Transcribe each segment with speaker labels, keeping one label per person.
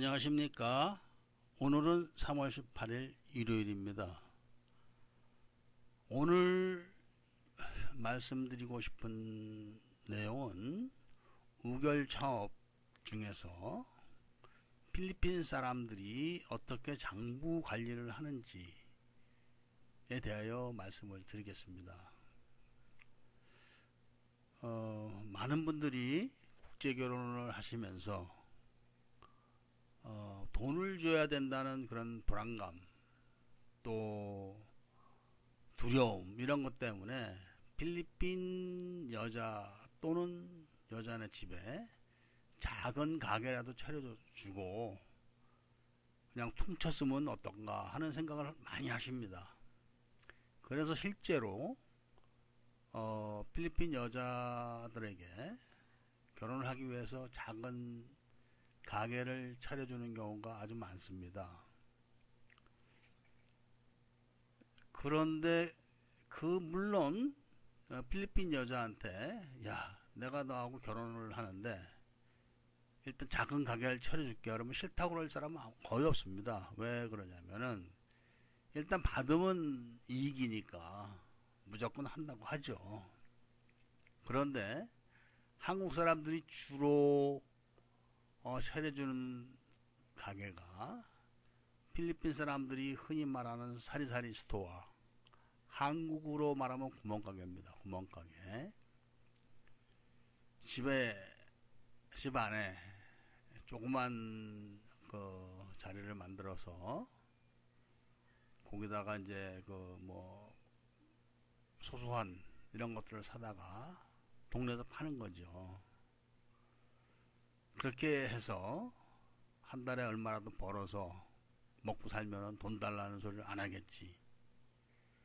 Speaker 1: 안녕하십니까. 오늘은 3월 18일 일요일입니다. 오늘 말씀드리고 싶은 내용은 우결 창업 중에서 필리핀 사람들이 어떻게 장부 관리를 하는지에 대하여 말씀을 드리겠습니다. 많은 분들이 국제 결혼을 하시면서 돈을 줘야 된다는 그런 불안감, 또 두려움, 이런 것 때문에 필리핀 여자 또는 여자네 집에 작은 가게라도 차려주고 그냥 퉁쳤으면 어떤가 하는 생각을 많이 하십니다. 그래서 실제로 필리핀 여자들에게 결혼을 하기 위해서 작은 가게를 차려주는 경우가 아주 많습니다. 그런데 물론 필리핀 여자한테 야, 내가 너하고 결혼을 하는데 일단 작은 가게를 차려줄게 그러면 싫다고 그럴 사람은 거의 없습니다. 왜 그러냐면은 일단 받으면 이익이니까 무조건 한다고 하죠. 그런데 한국 사람들이 주로 차려주는 가게가 필리핀 사람들이 흔히 말하는 사리사리 스토어, 한국으로 말하면 구멍가게입니다. 구멍가게. 집 안에 조그만 그 자리를 만들어서 거기다가 이제 그 뭐 소소한 이런 것들을 사다가 동네에서 파는 거죠. 그렇게 해서 한 달에 얼마라도 벌어서 먹고 살면 돈 달라는 소리를 안 하겠지.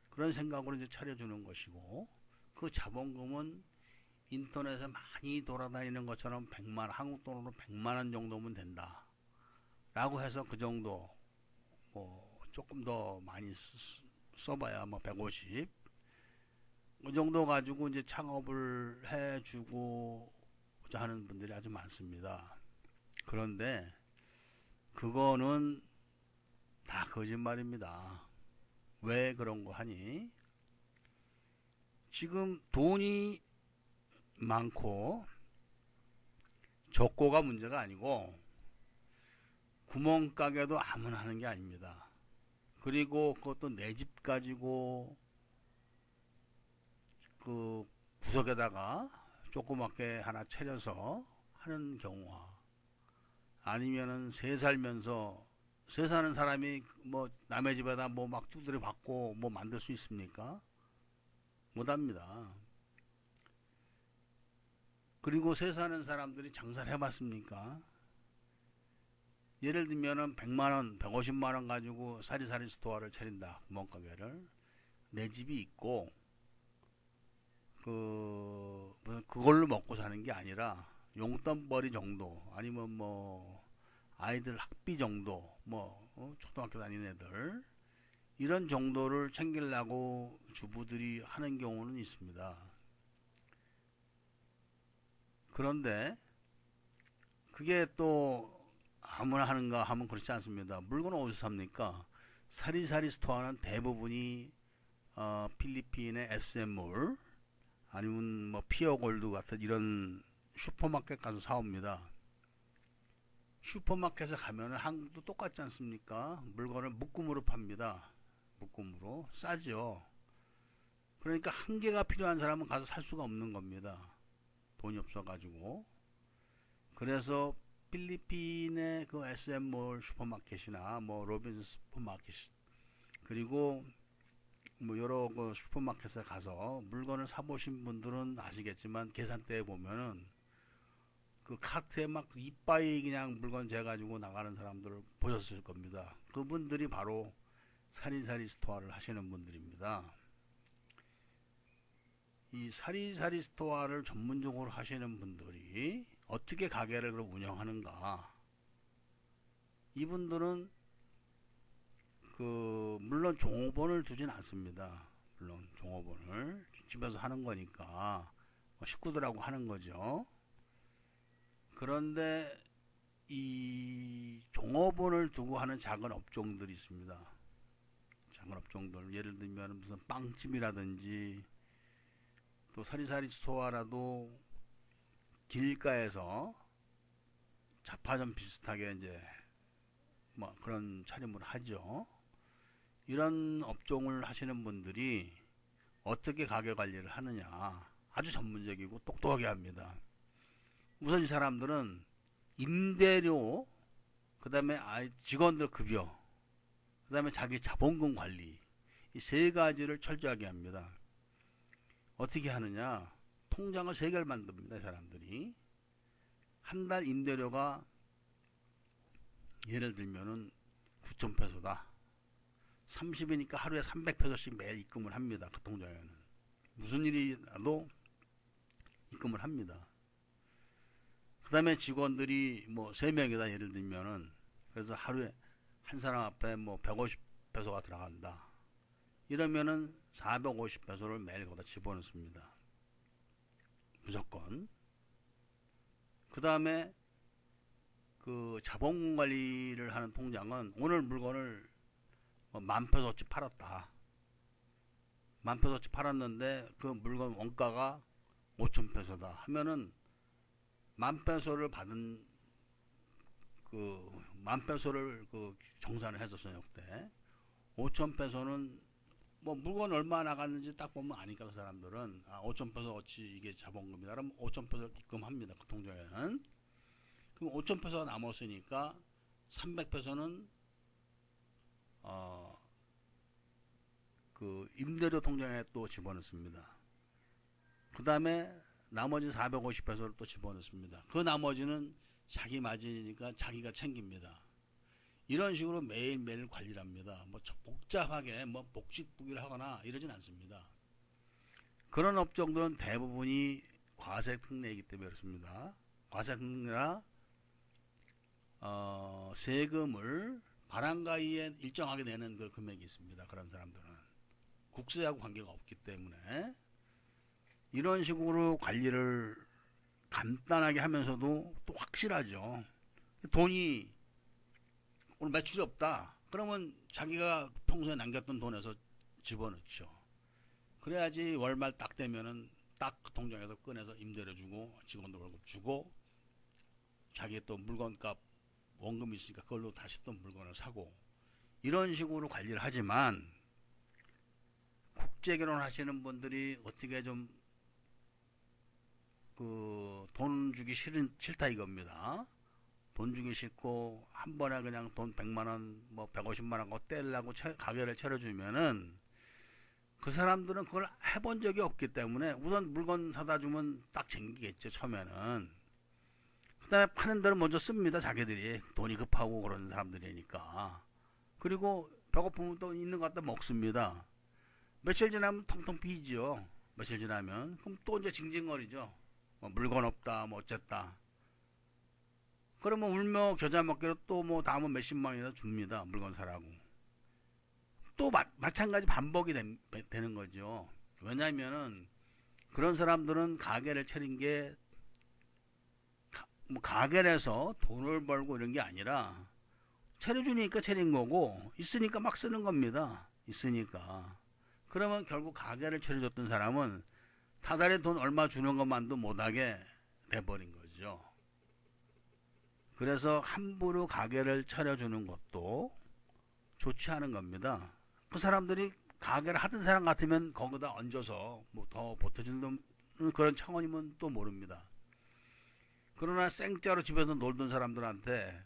Speaker 1: 그런 생각으로 이제 차려주는 것이고, 그 자본금은 인터넷에 많이 돌아다니는 것처럼 100만, 한국 돈으로 100만 원 정도면 된다. 라고 해서 그 정도, 뭐, 조금 더 많이 써봐야 뭐 150. 그 정도 가지고 이제 창업을 해주고자 하는 분들이 아주 많습니다. 그런데 그거는 다 거짓말입니다. 왜 그런 거 하니? 지금 돈이 많고 적고가 문제가 아니고 구멍가게도 아무나 하는 게 아닙니다. 그리고 그것도 내 집 가지고 그 구석에다가 조그맣게 하나 차려서 하는 경우와 아니면은 새 사는 사람이 뭐 남의 집에다 뭐 막 두드려 받고 뭐 만들 수 있습니까? 못합니다. 그리고 새 사는 사람들이 장사를 해봤습니까? 예를 들면은 100만원, 150만원 가지고 사리사리 스토어를 차린다. 구멍가게를. 내 집이 있고 그걸로 먹고 사는 게 아니라 용돈벌이 정도 아니면 뭐 아이들 학비 정도 초등학교 다니는 애들 이런 정도를 챙기려고 주부들이 하는 경우는 있습니다. 그런데 그게 또 아무나 하는가 하면 그렇지 않습니다. 물건은 어디서 삽니까? 사리사리 스토어는 대부분이 필리핀의 SM몰 아니면 뭐 피어골드 같은 이런 슈퍼마켓 가서 사옵니다. 슈퍼마켓에 가면은 한국도 똑같지 않습니까? 물건을 묶음으로 팝니다. 묶음으로 싸죠. 그러니까 한 개가 필요한 사람은 가서 살 수가 없는 겁니다. 돈이 없어가지고. 그래서 필리핀의 그 SM몰 슈퍼마켓이나 뭐 로빈스 슈퍼마켓 그리고 뭐 여러 그 슈퍼마켓에 가서 물건을 사보신 분들은 아시겠지만 계산대에 보면은 그 카트에 막 이빠이 그냥 물건 재가지고 나가는 사람들을 보셨을 겁니다. 그분들이 바로 사리사리 스토어를 하시는 분들입니다. 이 사리사리 스토어를 전문적으로 하시는 분들이 어떻게 가게를 운영하는가? 이분들은 물론 종업원을 두진 않습니다. 물론 종업원을 집에서 하는 거니까 식구들하고 하는 거죠. 그런데 이 종업원을 두고 하는 작은 업종들이 있습니다. 작은 업종들, 예를 들면 무슨 빵집이라든지 또 서리사리 스토어라도 길가에서 잡화점 비슷하게 이제 뭐 그런 차림을 하죠. 이런 업종을 하시는 분들이 어떻게 가게 관리를 하느냐, 아주 전문적이고 똑똑하게 합니다. 우선 이 사람들은 임대료, 그 다음에 직원들 급여, 그 다음에 자기 자본금 관리, 이 세 가지를 철저하게 합니다. 어떻게 하느냐, 통장을 세 개를 만듭니다. 이 사람들이 한 달 임대료가 예를 들면은 9,000페소다. 30이니까 하루에 300페소씩 매일 입금을 합니다. 그 통장에는 무슨 일이 나도 입금을 합니다. 그 다음에 직원들이 뭐 3명이다 예를 들면은, 그래서 하루에 한 사람 앞에 뭐 150페소가 들어간다 이러면은 450페소를 매일 거기다 집어넣습니다. 무조건. 그 다음에 그 자본금 관리를 하는 통장은 오늘 물건을 10,000페소치 팔았다. 10,000페소치 팔았는데 그 물건 원가가 5,000페소다 하면은 10,000페소를 받은 그 10,000페소를 그 정산을 했었어요. 그때 5,000페소는 뭐 물건 얼마 나갔는지 딱 보면 아니까 그 사람들은 5,000페소 어치 이게 자본금이다 그러면 5,000페소 입금합니다. 그 통장에는. 그럼 5,000페소가 남았으니까 300페소는 그 임대료 통장에 또 집어넣습니다. 그 다음에 나머지 450페소를 또 집어넣습니다. 그 나머지는 자기 마진이니까 자기가 챙깁니다. 이런 식으로 매일매일 관리를 합니다. 뭐 복잡하게 뭐 복직부기를 하거나 이러진 않습니다. 그런 업종들은 대부분이 과세특례이기 때문에 그렇습니다. 과세특례라 세금을 바람가이에 일정하게 내는 그 금액이 있습니다. 그런 사람들은 국세하고 관계가 없기 때문에 이런 식으로 관리를 간단하게 하면서도 또 확실하죠. 돈이 오늘 매출이 없다 그러면 자기가 평소에 남겼던 돈에서 집어넣죠. 그래야지 월말 딱 되면은 딱 그 통장에서 꺼내서 임대료 주고 직원도 월급 주고 자기 또 물건값 원금이 있으니까 그걸로 다시 또 물건을 사고 이런 식으로 관리를 하지만 국제결혼 하시는 분들이 어떻게 좀 그 돈 주기 싫다 이겁니다. 돈 주기 싫고 한 번에 그냥 돈 100만원 뭐 150만원 거 떼려고 가게를 차려주면은 그 사람들은 그걸 해본 적이 없기 때문에 우선 물건 사다 주면 딱 챙기겠죠. 처음에는. 그 다음에 파는 데는 먼저 씁니다. 자기들이 돈이 급하고 그런 사람들이니까. 그리고 배고프면 또 있는 것 갖다 먹습니다. 며칠 지나면 텅텅 비죠. 며칠 지나면 그럼 또 이제 징징거리죠. 뭐 물건 없다 뭐 어쨌다. 그러면 울며 겨자 먹기로 또 뭐 다음은 몇십만 원이나 줍니다. 물건 사라고. 또 마찬가지 반복이 되는 거죠. 왜냐면은 그런 사람들은 가게를 차린 게 뭐 가게를 해서 돈을 벌고 이런 게 아니라 차려주니까 차린 거고 있으니까 막 쓰는 겁니다. 있으니까. 그러면 결국 가게를 차려줬던 사람은 타달에 돈 얼마 주는 것만도 못하게 돼버린 거죠. 그래서 함부로 가게를 차려주는 것도 좋지 않은 겁니다. 그 사람들이 가게를 하던 사람 같으면 거기다 얹어서 뭐 더 보태주는 그런 차원이면 또 모릅니다. 그러나 생짜로 집에서 놀던 사람들한테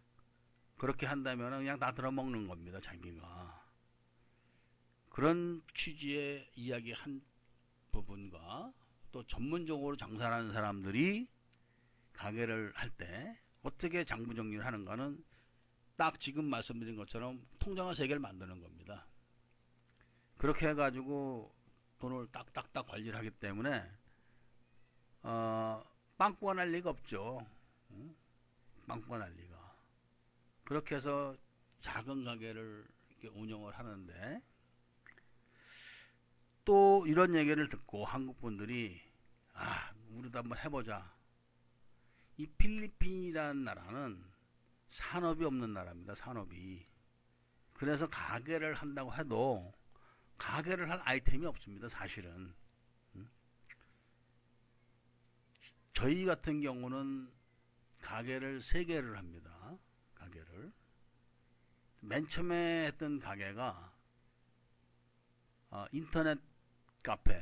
Speaker 1: 그렇게 한다면 그냥 다 들어먹는 겁니다. 자기가. 그런 취지의 이야기 한 부분과 또 전문적으로 장사하는 사람들이 가게를 할 때 어떻게 장부 정리를 하는가는 딱 지금 말씀드린 것처럼 통장을 3개를 만드는 겁니다. 그렇게 해가지고 돈을 딱딱딱 관리를 하기 때문에 빵꾸가 날 리가 없죠. 빵꾸가 날 리가. 그렇게 해서 작은 가게를 이렇게 운영을 하는데 또 이런 얘기를 듣고 한국 분들이 우리도 한번 해보자. 이 필리핀이라는 나라는 산업이 없는 나라입니다. 산업이. 그래서 가게를 한다고 해도 가게를 할 아이템이 없습니다. 사실은. 저희 같은 경우는 가게를 3개를 합니다. 가게를. 맨 처음에 했던 가게가 인터넷 카페,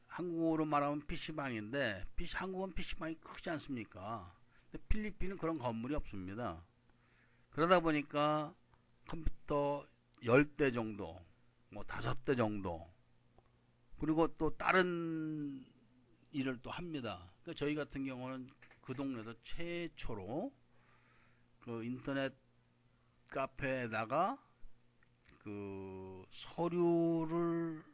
Speaker 1: 한국어로 말하면 PC방인데 한국은 PC방이 크지 않습니까? 근데 필리핀은 그런 건물이 없습니다. 그러다 보니까 컴퓨터 10대 정도, 뭐 5대 정도, 그리고 또 다른 일을 또 합니다. 그러니까 저희 같은 경우는 그 동네에서 최초로 그 인터넷 카페에다가 그 서류를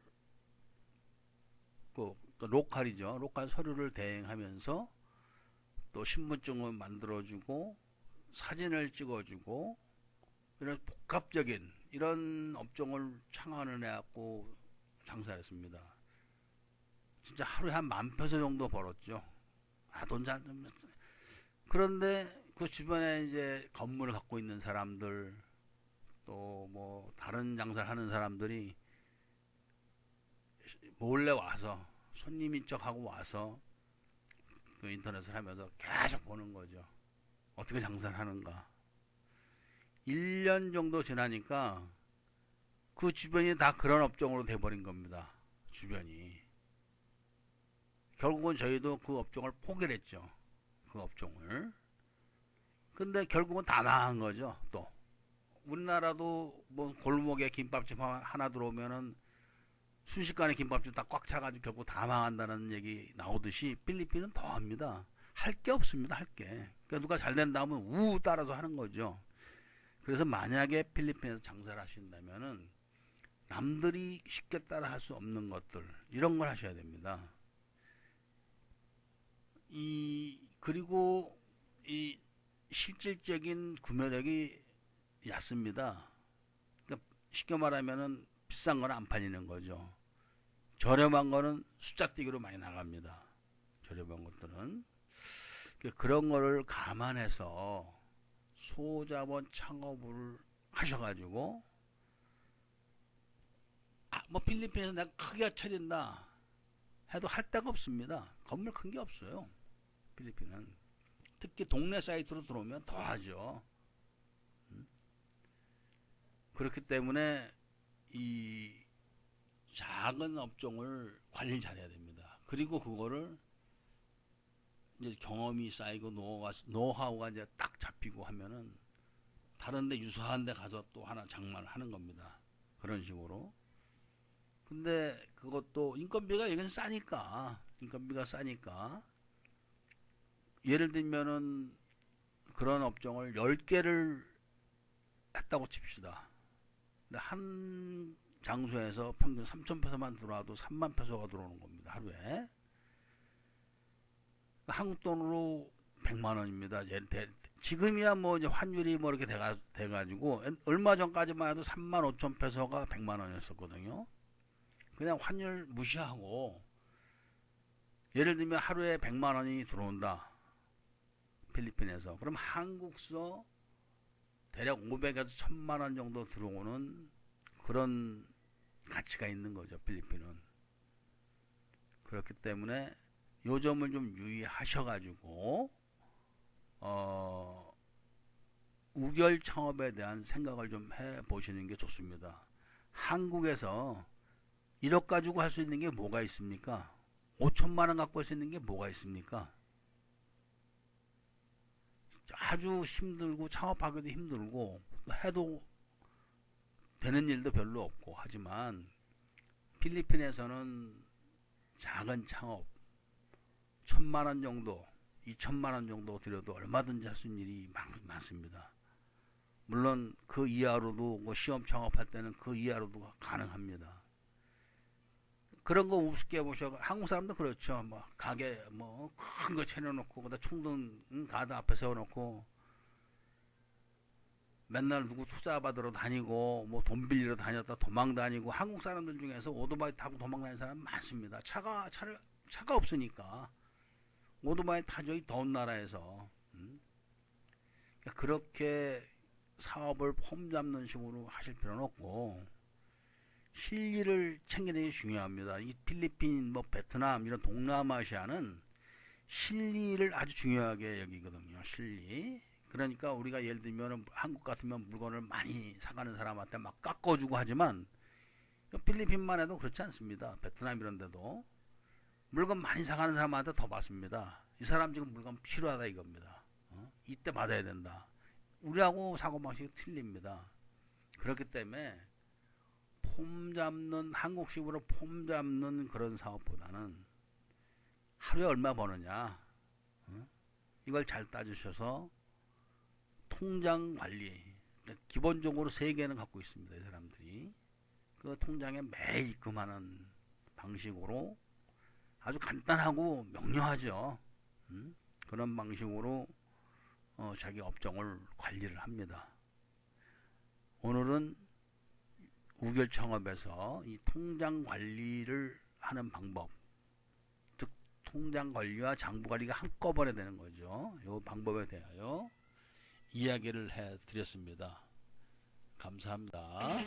Speaker 1: 그 로컬이죠. 로컬 서류를 대행하면서 또 신분증을 만들어주고 사진을 찍어주고 이런 복합적인 이런 업종을 창안을 해갖고 장사했습니다. 진짜 하루에 한 10,000페소 정도 벌었죠. 돈 잘. 그런데 그 주변에 이제 건물을 갖고 있는 사람들 또 뭐 다른 장사를 하는 사람들이 몰래 와서 손님인 척하고 와서 그 인터넷을 하면서 계속 보는 거죠. 어떻게 장사를 하는가. 1년 정도 지나니까 그 주변이 다 그런 업종으로 돼버린 겁니다. 주변이. 결국은 저희도 그 업종을 포기를 했죠. 그 업종을. 근데 결국은 다 망한 거죠. 또 우리나라도 뭐 골목에 김밥집 하나 들어오면은 순식간에 김밥집 다 꽉 차가지고 결국 다 망한다는 얘기 나오듯이 필리핀은 더 합니다. 할 게 없습니다. 할 게. 그러니까 누가 잘 된다면 우 따라서 하는 거죠. 그래서 만약에 필리핀에서 장사를 하신다면은 남들이 쉽게 따라 할 수 없는 것들 이런 걸 하셔야 됩니다. 그리고 이 실질적인 구매력이 얕습니다. 그러니까 쉽게 말하면은 비싼 건 안 팔리는 거죠. 저렴한 거는 숫자뛰기로 많이 나갑니다. 저렴한 것들은. 그런 거를 감안해서 소자본 창업을 하셔가지고 뭐 필리핀에서 내가 크게 차린다 해도 할 데가 없습니다. 건물 큰 게 없어요. 필리핀은. 특히 동네 사이트로 들어오면 더 하죠. 그렇기 때문에 이 작은 업종을 관리를 잘해야 됩니다. 그리고 그거를 이제 경험이 쌓이고 노하우가 이제 딱 잡히고 하면은 다른데 유사한 데 가서 또 하나 장만을 하는 겁니다. 그런 식으로. 근데 그것도 인건비가 여기는 싸니까 예를 들면은 그런 업종을 10개를 했다고 칩시다. 근데 한 장소에서 평균 3,000페소만 들어와도 30,000페소가 들어오는 겁니다. 하루에. 한국 돈으로 100만 원입니다. 지금이야 뭐 이제 환율이 뭐 이렇게 돼가지고 얼마 전까지만 해도 35,000페소가 100만 원이었었거든요. 그냥 환율 무시하고 예를 들면 하루에 100만 원이 들어온다. 필리핀에서. 그럼 한국서 대략 500에서 1,000만 원 정도 들어오는 그런 가치가 있는 거죠. 필리핀은. 그렇기 때문에 요 점을 좀 유의하셔가지고 우결 창업에 대한 생각을 좀 해보시는 게 좋습니다. 한국에서 1억 가지고 할 수 있는 게 뭐가 있습니까? 5천만 원 갖고 할 수 있는 게 뭐가 있습니까? 아주 힘들고 창업하기도 힘들고 해도 되는 일도 별로 없고 하지만 필리핀에서는 작은 창업 1,000만 원 정도 2,000만 원 정도 들여도 얼마든지 할 수 있는 일이 많습니다. 물론 그 이하로도 뭐 시험 창업할 때는 그 이하로도 가능합니다. 그런 거 우습게 보셔. 한국 사람도 그렇죠. 뭐 가게 뭐 큰 거 차려놓고 그다 총등 가드 앞에 세워놓고 맨날 누구 투자 받으러 다니고 뭐 돈 빌리러 다녔다 도망 다니고. 한국 사람들 중에서 오토바이 타고 도망 다니는 사람 많습니다. 차가 없으니까 오토바이 타죠. 이 더운 나라에서. 그렇게 사업을 폼 잡는 식으로 하실 필요는 없고 실리를 챙기는 게 중요합니다. 이 필리핀, 뭐 베트남 이런 동남아시아는 실리를 아주 중요하게 여기거든요. 실리. 그러니까 우리가 예를 들면 한국 같으면 물건을 많이 사가는 사람한테 막 깎아주고 하지만 필리핀만 해도 그렇지 않습니다. 베트남 이런 데도 물건 많이 사가는 사람한테 더 받습니다. 이 사람 지금 물건 필요하다 이겁니다. 이때 받아야 된다. 우리하고 사고방식이 틀립니다. 그렇기 때문에 폼 잡는 한국식으로 폼 잡는 그런 사업보다는 하루에 얼마 버느냐 이걸 잘 따지셔서 통장 관리 기본적으로 세 개는 갖고 있습니다. 이 사람들이 그 통장에 매일 입금하는 방식으로 아주 간단하고 명료하죠. 그런 방식으로 자기 업종을 관리를 합니다. 오늘은 우결청업에서 이 통장 관리를 하는 방법, 즉 통장 관리와 장부 관리가 한꺼번에 되는 거죠. 이 방법에 대하여 이야기를 해 드렸습니다. 감사합니다.